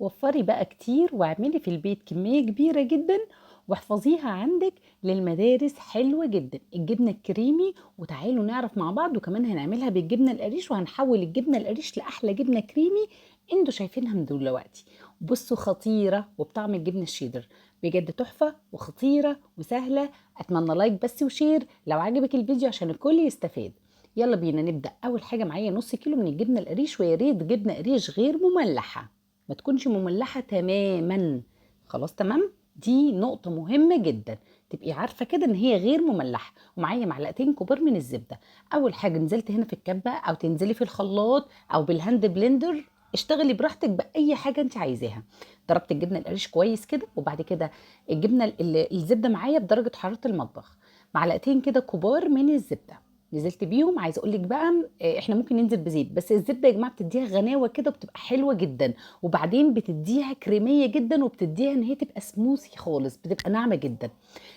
وفري بقى كتير واعملي في البيت كمية كبيرة جدا واحفظيها عندك للمدارس. حلوة جدا الجبنة الكريمي، وتعالوا نعرف مع بعض. وكمان هنعملها بالجبنة القريش، وهنحول الجبنة القريش لأحلى جبنة كريمي انتوا شايفينها من دلوقتي. بصوا خطيرة وبطعم الجبنة الشيدر، بجد تحفة وخطيرة وسهلة. اتمنى لايك بس وشير لو عجبك الفيديو عشان الكل يستفاد. يلا بينا نبدأ. اول حاجة معايا نص كيلو من الجبنة القريش، ويا ريت جبنة قريش غير مملحة، ما تكونش مملحة تماما. خلاص تمام، دي نقطة مهمة جدا تبقي عارفة كده ان هي غير مملحة. ومعايا معلقتين كبار من الزبدة. اول حاجة نزلت هنا في الكبة او تنزلي في الخلاط او بالهاند بلندر، اشتغلي براحتك باي حاجة انت عايزاها. ضربت الجبنة القريش كويس كده، وبعد كده الجبنة الزبدة معايا بدرجة حرارة المطبخ. معلقتين كده كبار من الزبدة نزلت بيهم. عايزه اقول لك بقى احنا ممكن ننزل بزيت، بس الزبده يا جماعه بتديها غناوه كده وبتبقى حلوه جدا، وبعدين بتديها كريميه جدا وبتديها ان هي تبقى سموثي خالص، بتبقى ناعمه جدا.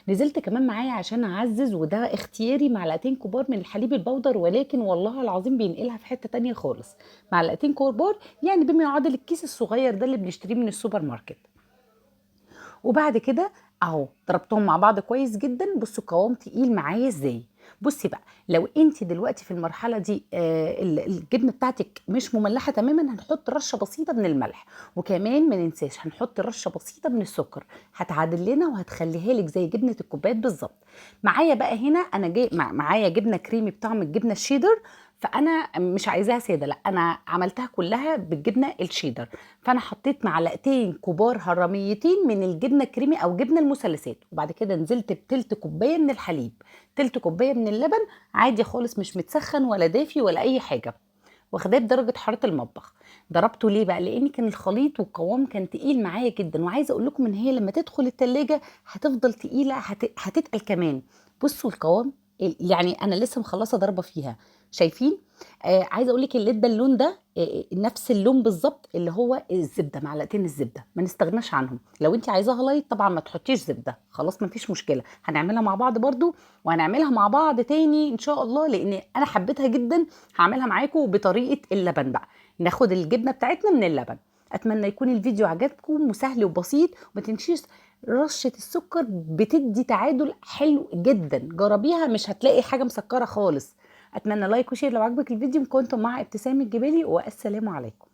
نزلت كمان معايا عشان اعزز، وده اختياري، معلقتين كبار من الحليب البودر، ولكن والله العظيم بينقلها في حته تانية خالص. معلقتين كبار يعني بما يعادل الكيس الصغير ده اللي بنشتريه من السوبر ماركت. وبعد كده اهو ضربتهم مع بعض كويس جدا. بصوا القوام تقيل معايا ازاي. بصي بقى، لو انت دلوقتي في المرحله دي الجبنه بتاعتك مش مملحه تماما، هنحط رشه بسيطه من الملح، وكمان ما ننساش هنحط رشه بسيطه من السكر، هتعادل لنا وهتخليها لك زي جبنه الكوبايات بالظبط. معايا بقى هنا انا جاي معايا جبنه كريمي بطعم الجبنه الشيدر، فانا مش عايزاها ساده، لا انا عملتها كلها بالجبنه الشيدر. فانا حطيت معلقتين كبار هرميتين من الجبنه الكريمي او جبنه المثلثات، وبعد كده نزلت بتلت كوبايه من الحليب، تلت كوبايه من اللبن، عادي خالص مش متسخن ولا دافي ولا اي حاجه، واخداه بدرجه حراره المطبخ. ضربته ليه بقى؟ لان كان الخليط والقوام كان تقيل معايا جدا، وعايزه اقول لكم ان هي لما تدخل التلاجة هتفضل تقيله، هتتقل كمان. بصوا القوام، يعني انا لسه مخلصه ضربه فيها، شايفين؟ عايزه اقول لك اللي ادى اللون ده نفس اللون بالظبط اللي هو الزبده، معلقتين الزبده ما نستغناش عنهم. لو انت عايزاها لايت طبعا ما تحطيش زبده، خلاص ما فيش مشكله، هنعملها مع بعض برضو، وهنعملها مع بعض تاني ان شاء الله، لان انا حبيتها جدا. هعملها معاكم بطريقه اللبن بقى، ناخد الجبنه بتاعتنا من اللبن. اتمنى يكون الفيديو عجبكم وسهل وبسيط. وما تنسيش رشه السكر بتدي تعادل حلو جدا، جربيها مش هتلاقي حاجه مسكره خالص. اتمنى لايك وشير لو عجبك الفيديو. كنتم مع ابتسام الجبالي، والسلام عليكم.